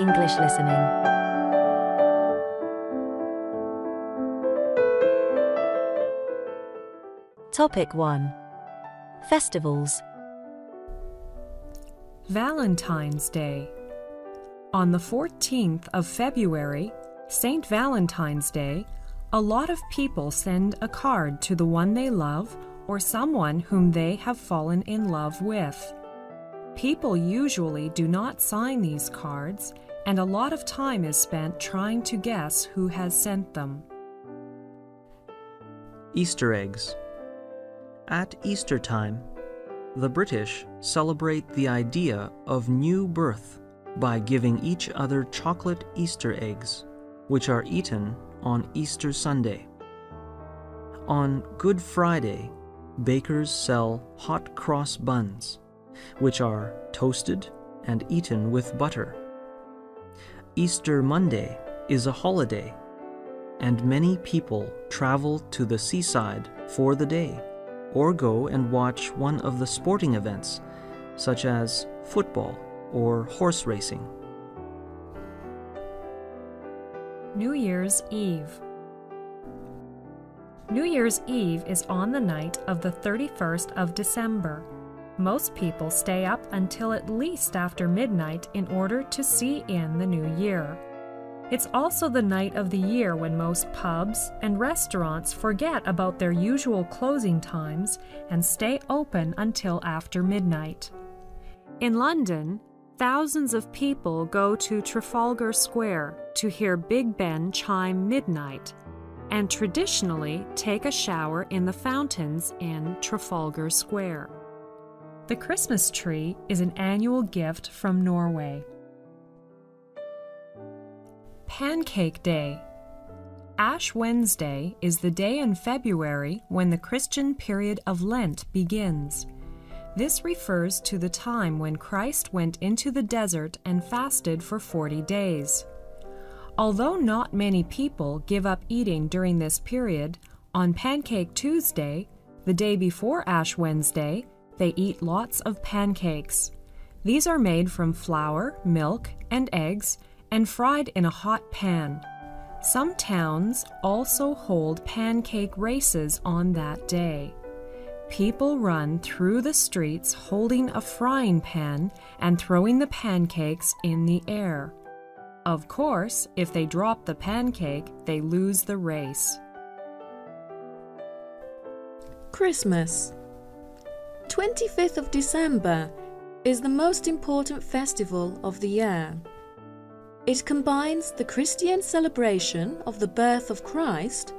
English listening. Topic 1. Festivals. Valentine's Day. On the 14th of February, St. Valentine's Day, a lot of people send a card to the one they love or someone whom they have fallen in love with. People usually do not sign these cards, and a lot of time is spent trying to guess who has sent them. Easter eggs. At Easter time, the British celebrate the idea of new birth by giving each other chocolate Easter eggs, which are eaten on Easter Sunday. On Good Friday, bakers sell hot cross buns, which are toasted and eaten with butter. Easter Monday is a holiday, and many people travel to the seaside for the day, or go and watch one of the sporting events, such as football or horse racing. New Year's Eve. New Year's Eve is on the night of the 31st of December. Most people stay up until at least after midnight in order to see in the new year. It's also the night of the year when most pubs and restaurants forget about their usual closing times and stay open until after midnight. In London, thousands of people go to Trafalgar Square to hear Big Ben chime midnight, and traditionally take a shower in the fountains in Trafalgar Square. The Christmas tree is an annual gift from Norway. Pancake Day. Ash Wednesday is the day in February when the Christian period of Lent begins. This refers to the time when Christ went into the desert and fasted for 40 days. Although not many people give up eating during this period, on Pancake Tuesday, the day before Ash Wednesday, they eat lots of pancakes. These are made from flour, milk, and eggs, and fried in a hot pan. Some towns also hold pancake races on that day. People run through the streets holding a frying pan and throwing the pancakes in the air. Of course, if they drop the pancake, they lose the race. Christmas. 25th of December is the most important festival of the year. It combines the Christian celebration of the birth of Christ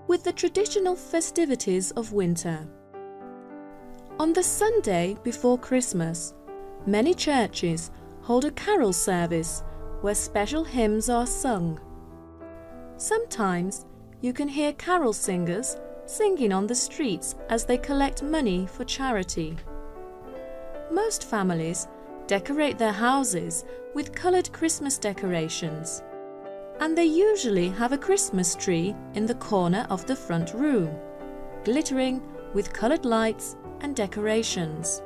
with the traditional festivities of winter. On the Sunday before Christmas, many churches hold a carol service where special hymns are sung. Sometimes you can hear carol singers singing on the streets as they collect money for charity. Most families decorate their houses with coloured Christmas decorations, and they usually have a Christmas tree in the corner of the front room, glittering with coloured lights and decorations.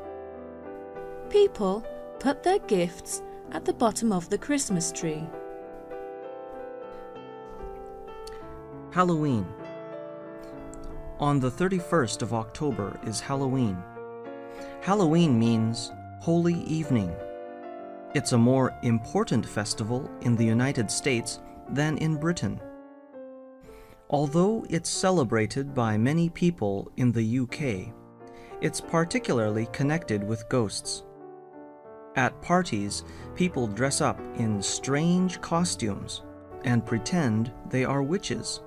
People put their gifts at the bottom of the Christmas tree. Halloween. On the 31st of October is Halloween. Halloween means Holy Evening. It's a more important festival in the United States than in Britain. Although it's celebrated by many people in the UK, it's particularly connected with ghosts. At parties, people dress up in strange costumes and pretend they are witches.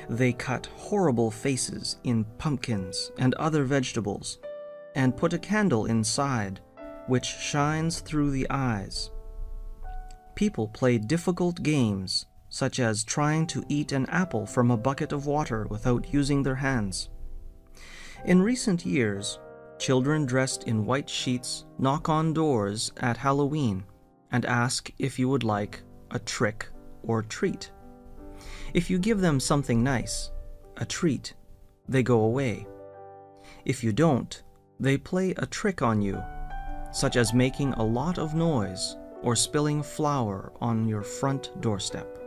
They cut horrible faces in pumpkins and other vegetables and put a candle inside, which shines through the eyes. People play difficult games, such as trying to eat an apple from a bucket of water without using their hands. In recent years, children dressed in white sheets knock on doors at Halloween and ask if you would like a trick or treat. If you give them something nice, a treat, they go away. If you don't, they play a trick on you, such as making a lot of noise or spilling flour on your front doorstep.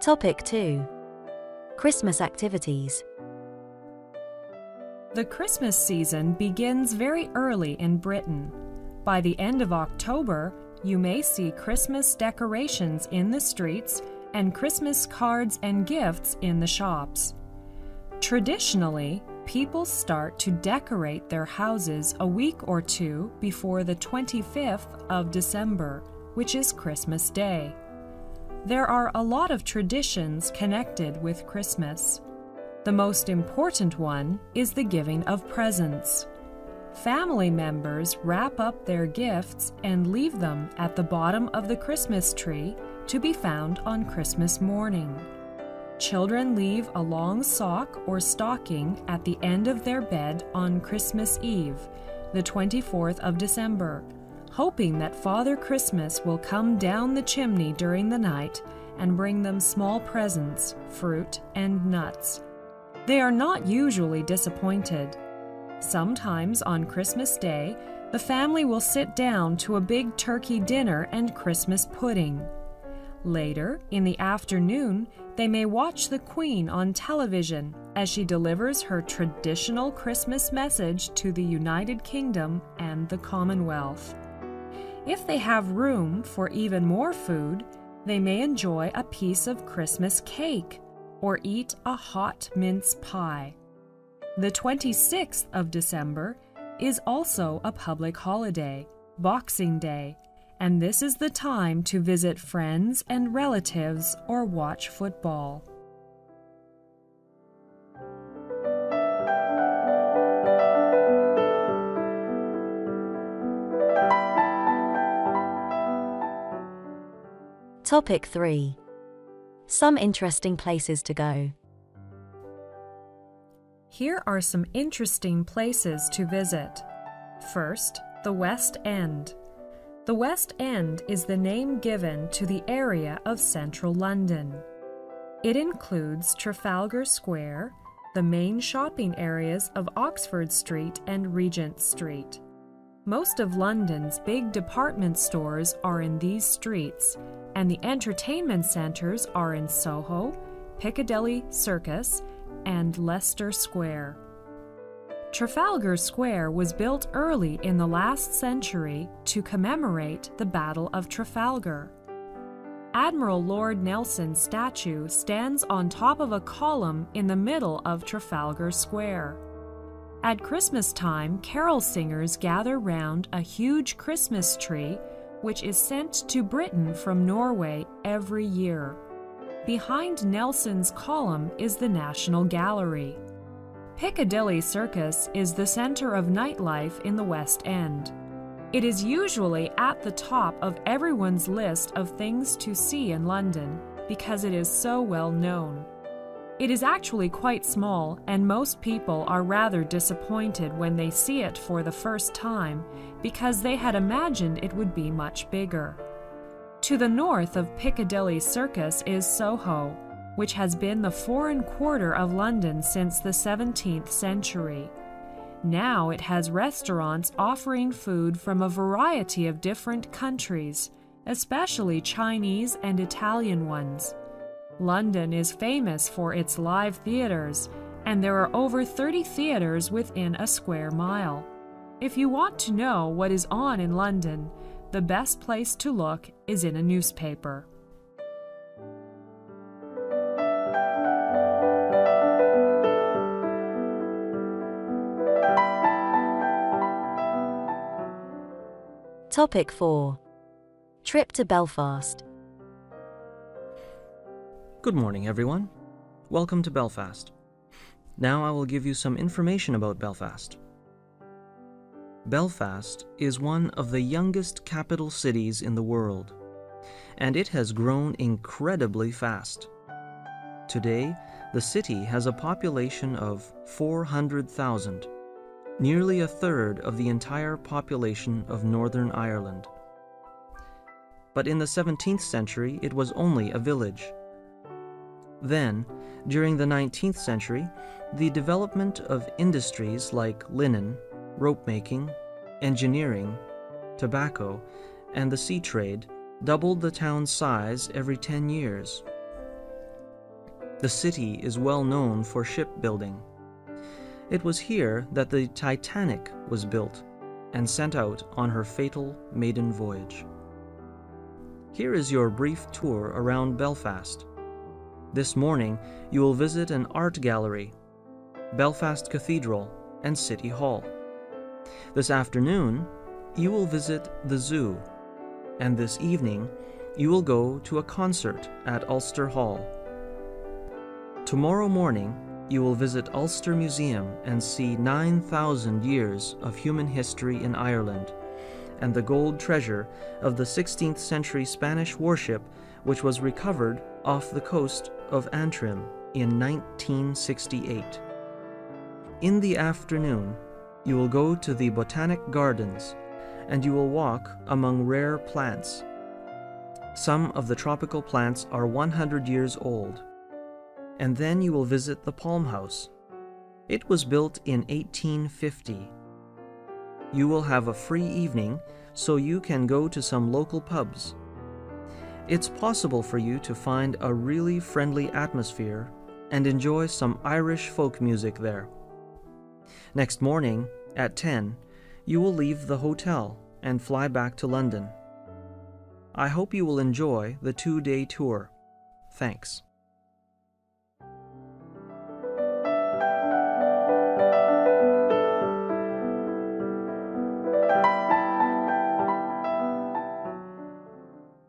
Topic 2. Christmas activities. The Christmas season begins very early in Britain. By the end of October, you may see Christmas decorations in the streets and Christmas cards and gifts in the shops. Traditionally, people start to decorate their houses a week or two before the 25th of December, which is Christmas Day. There are a lot of traditions connected with Christmas. The most important one is the giving of presents. Family members wrap up their gifts and leave them at the bottom of the Christmas tree to be found on Christmas morning. Children leave a long sock or stocking at the end of their bed on Christmas Eve, the 24th of December, hoping that Father Christmas will come down the chimney during the night and bring them small presents, fruit, and nuts. They are not usually disappointed. Sometimes on Christmas Day, the family will sit down to a big turkey dinner and Christmas pudding. Later, in the afternoon, they may watch the Queen on television as she delivers her traditional Christmas message to the United Kingdom and the Commonwealth. If they have room for even more food, they may enjoy a piece of Christmas cake or eat a hot mince pie. The 26th of December is also a public holiday, Boxing Day, and this is the time to visit friends and relatives or watch football. Topic 3. Some interesting places to go. Here are some interesting places to visit. First, the West End. The West End is the name given to the area of central London. It includes Trafalgar Square, the main shopping areas of Oxford Street and Regent Street. Most of London's big department stores are in these streets, and the entertainment centres are in Soho, Piccadilly Circus, and Leicester Square. Trafalgar Square was built early in the last century to commemorate the Battle of Trafalgar. Admiral Lord Nelson's statue stands on top of a column in the middle of Trafalgar Square. At Christmas time, carol singers gather round a huge Christmas tree which is sent to Britain from Norway every year. Behind Nelson's column is the National Gallery. Piccadilly Circus is the center of nightlife in the West End. It is usually at the top of everyone's list of things to see in London because it is so well known. It is actually quite small, and most people are rather disappointed when they see it for the first time because they had imagined it would be much bigger. To the north of Piccadilly Circus is Soho, which has been the foreign quarter of London since the 17th century. Now it has restaurants offering food from a variety of different countries, especially Chinese and Italian ones. London is famous for its live theaters, and there are over 30 theaters within a square mile. If you want to know what is on in London, the best place to look is in a newspaper. Topic 4. Trip to Belfast. Good morning, everyone. Welcome to Belfast. Now I will give you some information about Belfast. Belfast is one of the youngest capital cities in the world, and it has grown incredibly fast. Today, the city has a population of 400,000, nearly a third of the entire population of Northern Ireland. But in the 17th century, it was only a village. Then, during the 19th century, the development of industries like linen, rope making, engineering, tobacco, and the sea trade doubled the town's size every 10 years. The city is well known for shipbuilding. It was here that the Titanic was built and sent out on her fatal maiden voyage. Here is your brief tour around Belfast. This morning, you will visit an art gallery, Belfast Cathedral, and City Hall. This afternoon, you will visit the zoo, and this evening, you will go to a concert at Ulster Hall. Tomorrow morning, you will visit Ulster Museum and see 9,000 years of human history in Ireland, and the gold treasure of the 16th century Spanish warship which was recovered off the coast of Antrim in 1968. In the afternoon, you will go to the Botanic Gardens, and you will walk among rare plants. Some of the tropical plants are 100 years old. And then you will visit the Palm House. It was built in 1850. You will have a free evening, so you can go to some local pubs. It's possible for you to find a really friendly atmosphere and enjoy some Irish folk music there. Next morning, at 10, you will leave the hotel and fly back to London. I hope you will enjoy the 2-day tour. Thanks.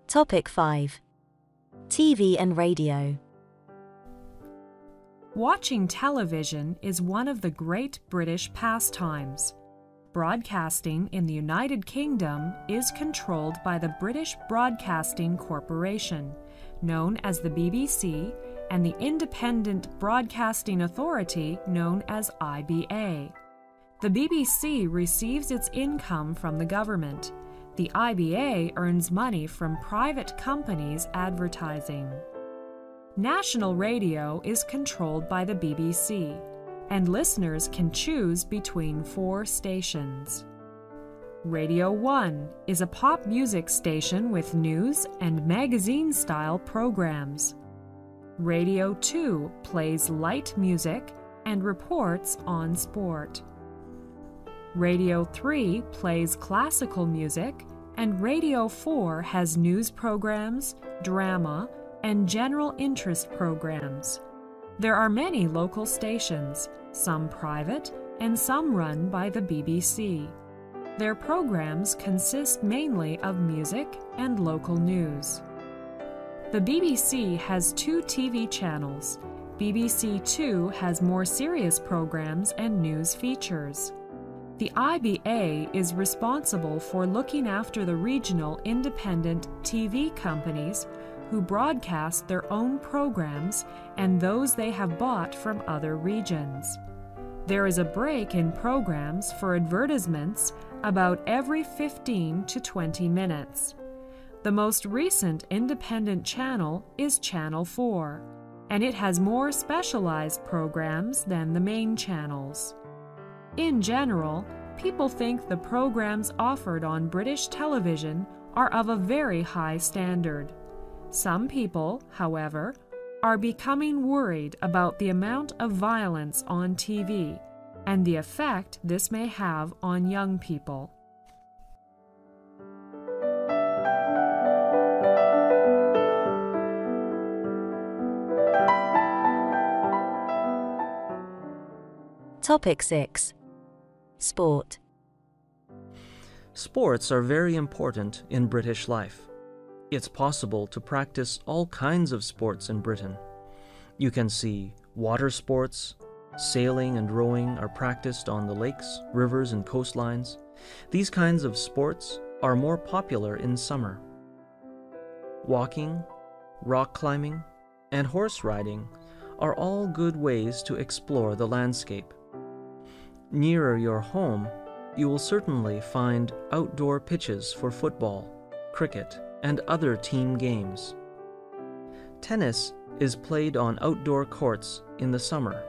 Topic 5. TV and radio. Watching television is one of the great British pastimes. Broadcasting in the United Kingdom is controlled by the British Broadcasting Corporation, known as the BBC, and the Independent Broadcasting Authority, known as IBA. The BBC receives its income from the government. The IBA earns money from private companies advertising. National radio is controlled by the BBC, and listeners can choose between 4 stations. Radio 1 is a pop music station with news and magazine-style programs. Radio 2 plays light music and reports on sport. Radio 3 plays classical music, and Radio 4 has news programs, drama, and general interest programs. There are many local stations, some private and some run by the BBC. Their programs consist mainly of music and local news. The BBC has 2 TV channels. BBC Two has more serious programs and news features. The IBA is responsible for looking after the regional independent TV companies who broadcast their own programs and those they have bought from other regions. There is a break in programs for advertisements about every 15 to 20 minutes. The most recent independent channel is Channel 4, and it has more specialized programs than the main channels. In general, people think the programs offered on British television are of a very high standard. Some people, however, are becoming worried about the amount of violence on TV and the effect this may have on young people. Topic 6. Sport. Sports are very important in British life. It's possible to practice all kinds of sports in Britain. You can see water sports, sailing and rowing are practiced on the lakes, rivers, and coastlines. These kinds of sports are more popular in summer. Walking, rock climbing, and horse riding are all good ways to explore the landscape. Nearer your home, you will certainly find outdoor pitches for football, cricket, and other team games. Tennis is played on outdoor courts in the summer,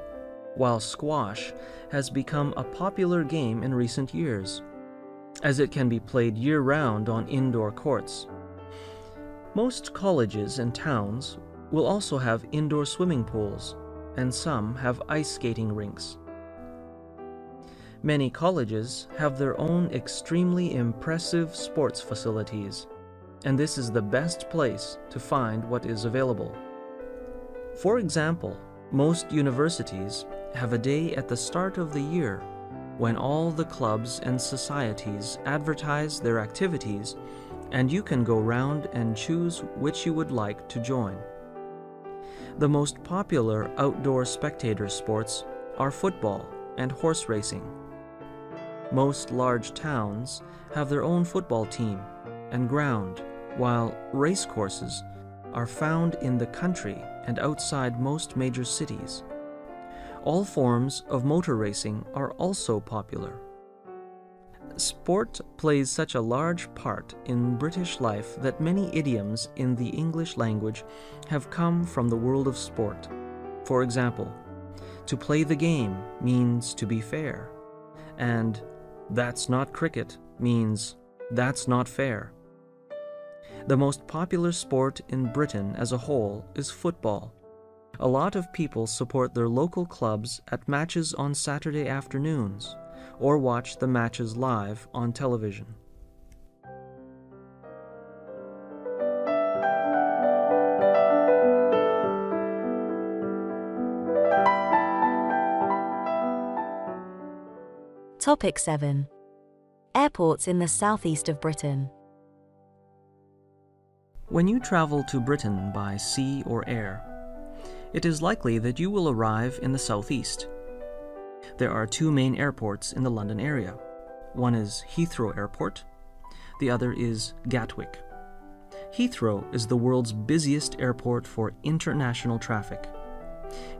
while squash has become a popular game in recent years, as it can be played year-round on indoor courts. Most colleges and towns will also have indoor swimming pools, and some have ice skating rinks. Many colleges have their own extremely impressive sports facilities, and this is the best place to find what is available. For example, most universities have a day at the start of the year when all the clubs and societies advertise their activities, and you can go round and choose which you would like to join. The most popular outdoor spectator sports are football and horse racing. Most large towns have their own football team and ground, while race courses are found in the country and outside most major cities. All forms of motor racing are also popular. Sport plays such a large part in British life that many idioms in the English language have come from the world of sport. For example, to play the game means to be fair, and that's not cricket means that's not fair. The most popular sport in Britain as a whole is football. A lot of people support their local clubs at matches on Saturday afternoons, or watch the matches live on television. Topic 7. Airports in the southeast of Britain. When you travel to Britain by sea or air, it is likely that you will arrive in the southeast. There are two main airports in the London area. One is Heathrow Airport, the other is Gatwick. Heathrow is the world's busiest airport for international traffic.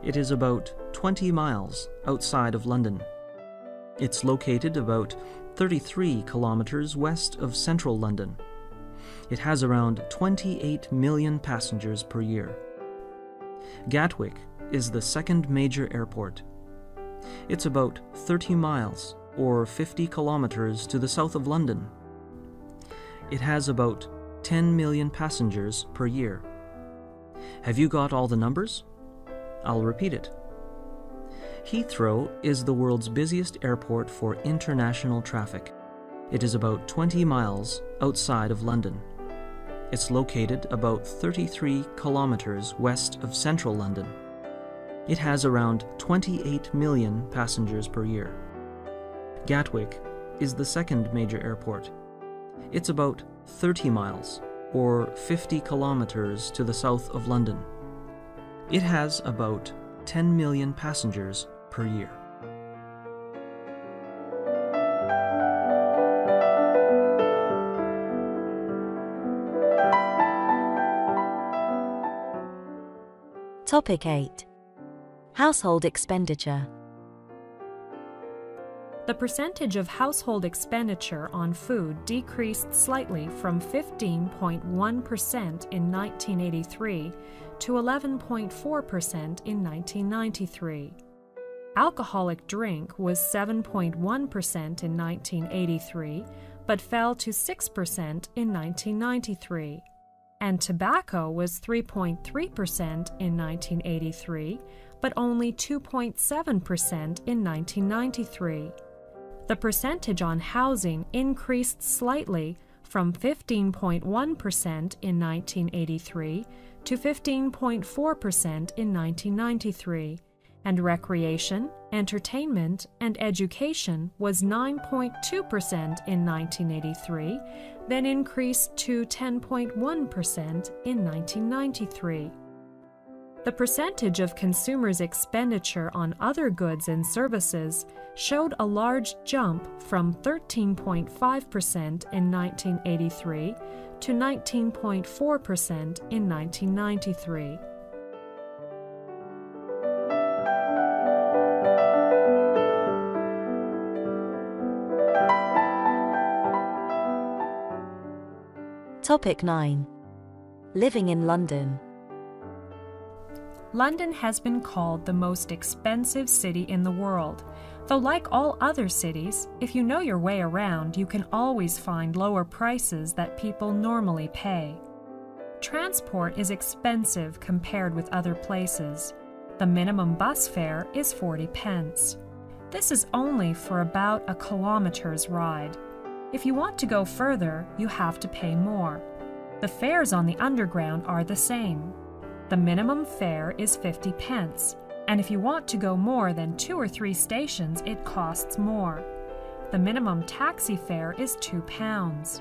It is about 20 miles outside of London. It's located about 33 kilometers west of central London. It has around 28 million passengers per year. Gatwick is the second major airport. It's about 30 miles or 50 kilometers to the south of London. It has about 10 million passengers per year. Have you got all the numbers? I'll repeat it. Heathrow is the world's busiest airport for international traffic. It is about 20 miles outside of London. It's located about 33 kilometers west of central London. It has around 28 million passengers per year. Gatwick is the second major airport. It's about 30 miles or 50 kilometers to the south of London. It has about 10 million passengers per year. Topic 8. Household expenditure. The percentage of household expenditure on food decreased slightly from 15.1% in 1983 to 11.4% in 1993. Alcoholic drink was 7.1% in 1983, but fell to 6% in 1993. And tobacco was 3.3% in 1983, but only 2.7% in 1993. The percentage on housing increased slightly from 15.1% in 1983 to 15.4% in 1993, and recreation, entertainment, and education was 9.2% in 1983, then increased to 10.1% in 1993. The percentage of consumers' expenditure on other goods and services showed a large jump from 13.5% in 1983 to 19.4% in 1993. Topic 9. Living in London. London has been called the most expensive city in the world, though like all other cities, if you know your way around, you can always find lower prices that people normally pay. Transport is expensive compared with other places. The minimum bus fare is 40 pence. This is only for about a kilometer's ride. If you want to go further, you have to pay more. The fares on the Underground are the same. The minimum fare is 50 pence, and if you want to go more than 2 or 3 stations, it costs more. The minimum taxi fare is £2.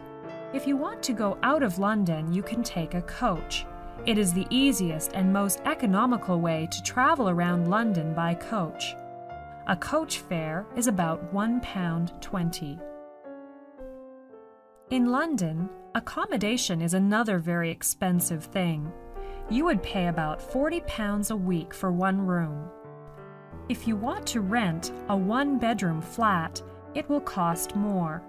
If you want to go out of London, you can take a coach. It is the easiest and most economical way to travel around London by coach. A coach fare is about £1.20. In London, accommodation is another very expensive thing. You would pay about £40 a week for one room. If you want to rent a one-bedroom flat, it will cost more.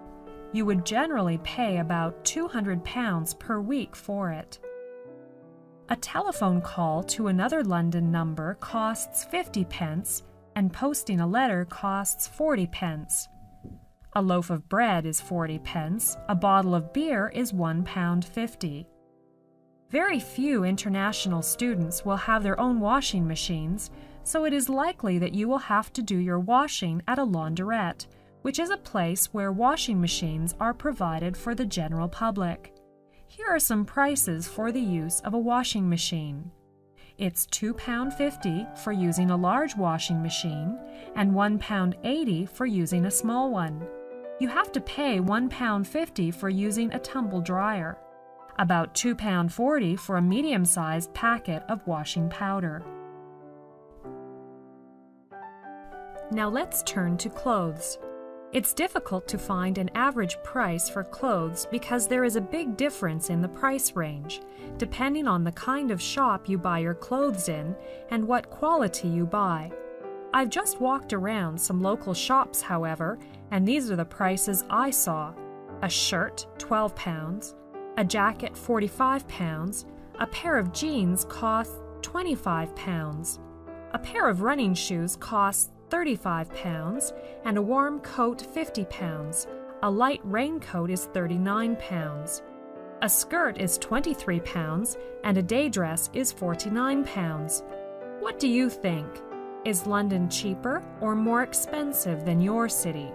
You would generally pay about £200 per week for it. A telephone call to another London number costs 50 pence, and posting a letter costs 40 pence. A loaf of bread is 40 pence, a bottle of beer is £1.50. Very few international students will have their own washing machines, so it is likely that you will have to do your washing at a laundrette, which is a place where washing machines are provided for the general public. Here are some prices for the use of a washing machine. It's £2.50 for using a large washing machine and £1.80 for using a small one. You have to pay £1.50 for using a tumble dryer, about £2.40 for a medium-sized packet of washing powder. Now let's turn to clothes. It's difficult to find an average price for clothes because there is a big difference in the price range, depending on the kind of shop you buy your clothes in and what quality you buy. I've just walked around some local shops, however, and these are the prices I saw. A shirt, £12, a jacket, £45, a pair of jeans costs £25, a pair of running shoes costs £35, and a warm coat £50. A light raincoat is £39. A skirt is £23, and a day dress is £49. What do you think? Is London cheaper or more expensive than your city?